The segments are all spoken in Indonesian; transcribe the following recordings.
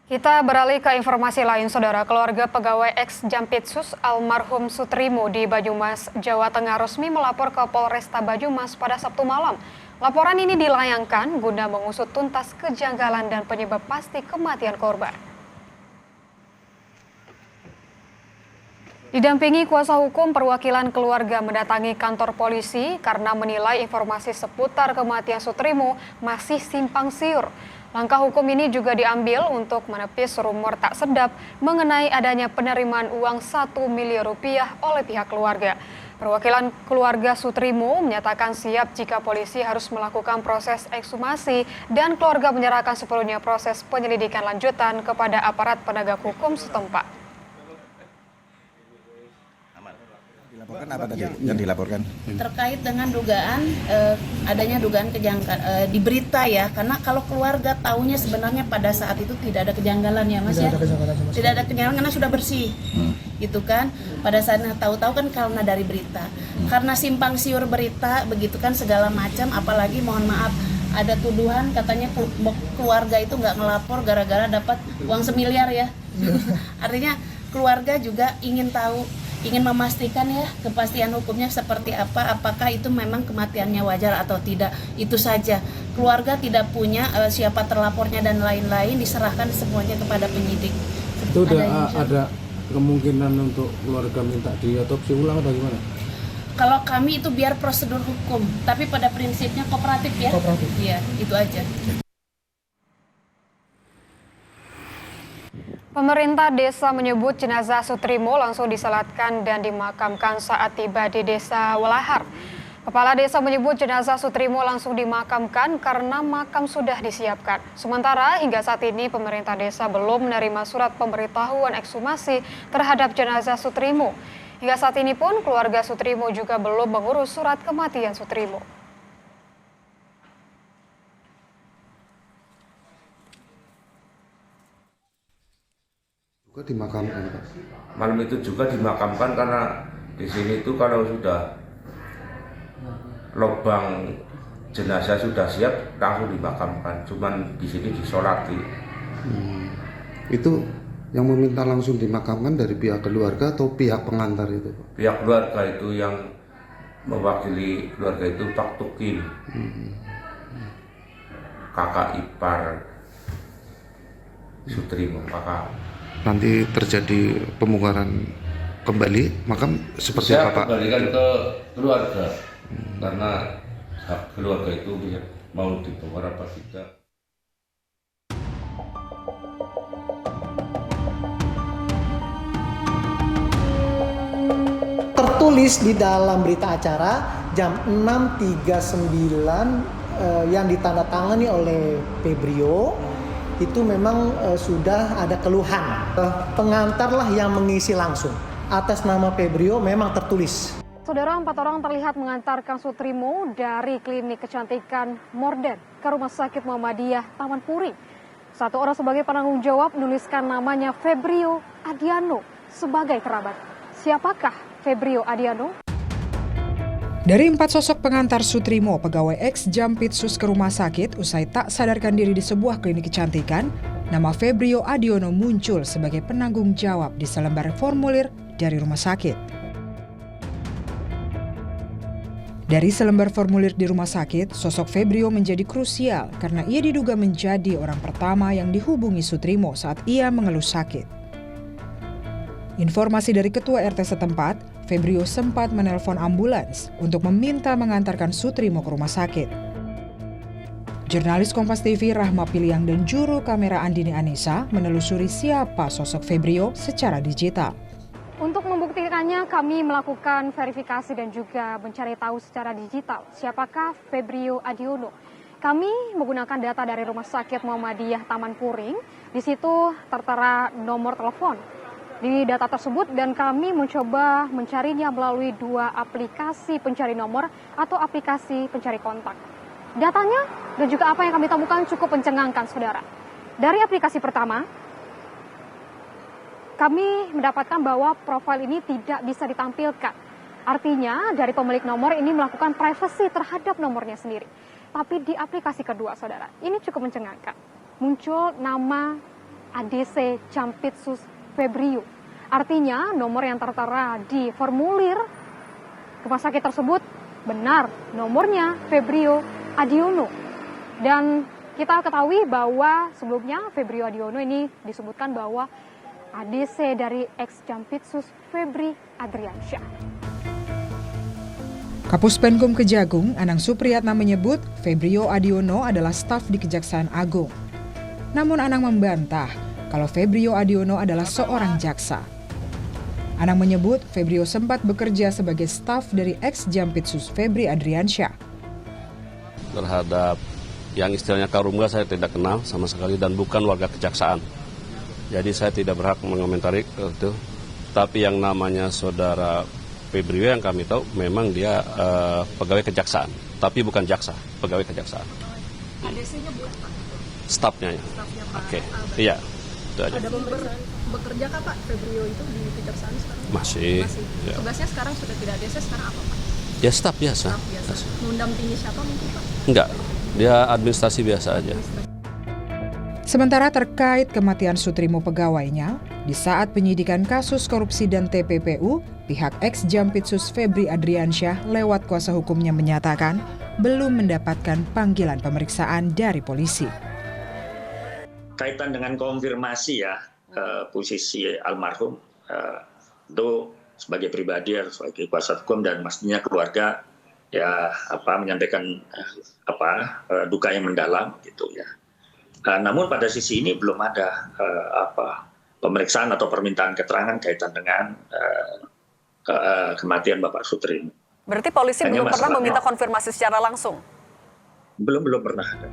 Kita beralih ke informasi lain, Saudara. Keluarga pegawai ex-Jampitsus almarhum Sutrimo di Banyumas, Jawa Tengah resmi melapor ke Polresta Banyumas pada Sabtu malam. Laporan ini dilayangkan guna mengusut tuntas kejanggalan dan penyebab pasti kematian korban. Didampingi kuasa hukum, perwakilan keluarga mendatangi kantor polisi karena menilai informasi seputar kematian Sutrimo masih simpang siur. Langkah hukum ini juga diambil untuk menepis rumor tak sedap mengenai adanya penerimaan uang 1 miliar rupiah oleh pihak keluarga. Perwakilan keluarga Sutrimo menyatakan siap jika polisi harus melakukan proses ekshumasi dan keluarga menyerahkan sepenuhnya proses penyelidikan lanjutan kepada aparat penegak hukum setempat. Dilaporkan apa tadi yang dilaporkan? Terkait dengan dugaan adanya dugaan kejanggalan di berita ya, karena kalau keluarga taunya sebenarnya pada saat itu tidak ada kejanggalan ya Mas ya. Tidak ada kejanggalan karena sudah bersih. Gitu kan. Pada saat tahu-tahu kan karena dari berita. Karena simpang siur berita begitu kan segala macam, apalagi mohon maaf ada tuduhan katanya keluarga itu nggak ngelapor gara-gara dapat uang 1 miliar ya. Artinya keluarga juga ingin tahu, ingin memastikan ya kepastian hukumnya seperti apa, apakah itu memang kematiannya wajar atau tidak. Itu saja. Keluarga tidak punya siapa terlapornya dan lain-lain, diserahkan semuanya kepada penyidik. Itu ada kemungkinan untuk keluarga minta diotopsi ulang atau gimana? Kalau kami itu biar prosedur hukum, tapi pada prinsipnya kooperatif ya. Kooperatif. Iya, itu aja. Pemerintah desa menyebut jenazah Sutrimo langsung disalatkan dan dimakamkan saat tiba di desa Walahar. Kepala desa menyebut jenazah Sutrimo langsung dimakamkan karena makam sudah disiapkan. Sementara hingga saat ini pemerintah desa belum menerima surat pemberitahuan ekshumasi terhadap jenazah Sutrimo. Hingga saat ini pun keluarga Sutrimo juga belum mengurus surat kematian Sutrimo. Dimakamkan, Pak. Malam itu juga dimakamkan karena di sini itu kalau sudah lubang jenazah sudah siap langsung dimakamkan, cuman di sini disolati. Itu yang meminta langsung dimakamkan dari pihak keluarga atau pihak pengantar itu, Pak? Pihak keluarga itu yang mewakili keluarga itu Pak Tukin, kakak ipar Sutrimo, kakak. Nanti terjadi pembongkaran kembali makam seperti Saya apa, Pak? kembalikan ke keluarga karena hak keluarga itu mau dibongkar apa tidak. Tertulis di dalam berita acara jam 6.39 yang ditandatangani oleh Febrio itu memang sudah ada keluhan. Pengantarlah yang mengisi langsung. Atas nama Febrio memang tertulis. Saudara, 4 orang terlihat mengantarkan Sutrimo dari klinik kecantikan Morden ke Rumah Sakit Muhammadiyah Taman Puring. 1 orang sebagai penanggung jawab menuliskan namanya Febrio Adiano sebagai kerabat. Siapakah Febrio Adiano? Dari 4 sosok pengantar Sutrimo, pegawai ex-Jampitsus ke rumah sakit usai tak sadarkan diri di sebuah klinik kecantikan, nama Febrio Adiono muncul sebagai penanggung jawab di selembar formulir dari rumah sakit. Dari selembar formulir di rumah sakit, sosok Febrio menjadi krusial karena ia diduga menjadi orang pertama yang dihubungi Sutrimo saat ia mengeluh sakit. Informasi dari ketua RT setempat, Febrio sempat menelpon ambulans untuk meminta mengantarkan Sutrimo ke rumah sakit. Jurnalis Kompas TV Rahma Piliang dan juru kamera Andini Anissa menelusuri siapa sosok Febrio secara digital. Untuk membuktikannya, kami melakukan verifikasi dan juga mencari tahu secara digital siapakah Febrio Adiono. Kami menggunakan data dari Rumah Sakit Muhammadiyah Taman Puring. Di situ tertera nomor telepon di data tersebut dan kami mencoba mencarinya melalui 2 aplikasi pencari nomor atau aplikasi pencari kontak. Datanya dan juga apa yang kami temukan cukup mencengangkan, Saudara. Dari aplikasi pertama, kami mendapatkan bahwa profil ini tidak bisa ditampilkan. Artinya dari pemilik nomor ini melakukan privasi terhadap nomornya sendiri. Tapi di aplikasi kedua, Saudara, ini cukup mencengangkan. Muncul nama ADC Jampitsus Febrio. Artinya nomor yang tertera di formulir rumah sakit tersebut benar nomornya Febrio Adiono. Dan kita ketahui bahwa sebelumnya Febrio Adiono ini disebutkan bahwa ADC dari ex Jampitsus Febri Adriansyah. Kapus Penkum Kejagung, Anang Supriyatna menyebut Febrio Adiono adalah staf di Kejaksaan Agung. Namun Anang membantah kalau Febrio Adiono adalah seorang jaksa. Anang menyebut Febrio sempat bekerja sebagai staf dari ex Jampitsus Febri Adriansyah. Terhadap yang istilahnya Karungga saya tidak kenal sama sekali dan bukan warga kejaksaan. Jadi saya tidak berhak mengomentari itu. Tapi yang namanya saudara Febrio yang kami tahu memang dia pegawai kejaksaan, tapi bukan jaksa, pegawai kejaksaan. ADC-nya bukan Pak? Stafnya ya. Oke. Iya. Itu aja. Ada bekerja kah Pak Febrio itu di kejaksaan sekarang? Masih. Ya. Tugasnya sekarang sudah tidak ADC, sekarang apa Pak? Ya staf biasa. Staf biasa. Mendampingi siapa mungkin Pak? Enggak. Dia administrasi biasa aja. Sementara terkait kematian Sutrimo pegawainya, di saat penyidikan kasus korupsi dan TPPU, pihak ex Jampitsus Febri Adriansyah lewat kuasa hukumnya menyatakan belum mendapatkan panggilan pemeriksaan dari polisi. Kaitan dengan konfirmasi ya posisi almarhum, itu sebagai pribadi sebagai kuasa hukum dan mestinya keluarga ya menyampaikan duka yang mendalam gitu ya. Namun pada sisi ini belum ada pemeriksaan atau permintaan keterangan kaitan dengan kematian Bapak Sutrimo. Berarti polisi belum pernah meminta konfirmasi secara langsung? Belum pernah ada.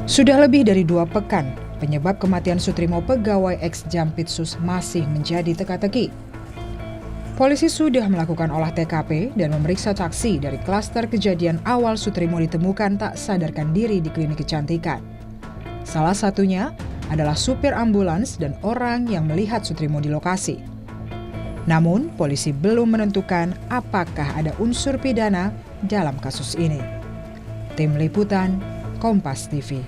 Sudah lebih dari 2 pekan, penyebab kematian Sutrimo pegawai ex Jampitsus masih menjadi teka-teki. Polisi sudah melakukan olah TKP dan memeriksa saksi dari klaster kejadian awal Sutrimo ditemukan tak sadarkan diri di klinik kecantikan. Salah satunya adalah supir ambulans dan orang yang melihat Sutrimo di lokasi. Namun, polisi belum menentukan apakah ada unsur pidana dalam kasus ini. Tim Liputan, Kompas TV.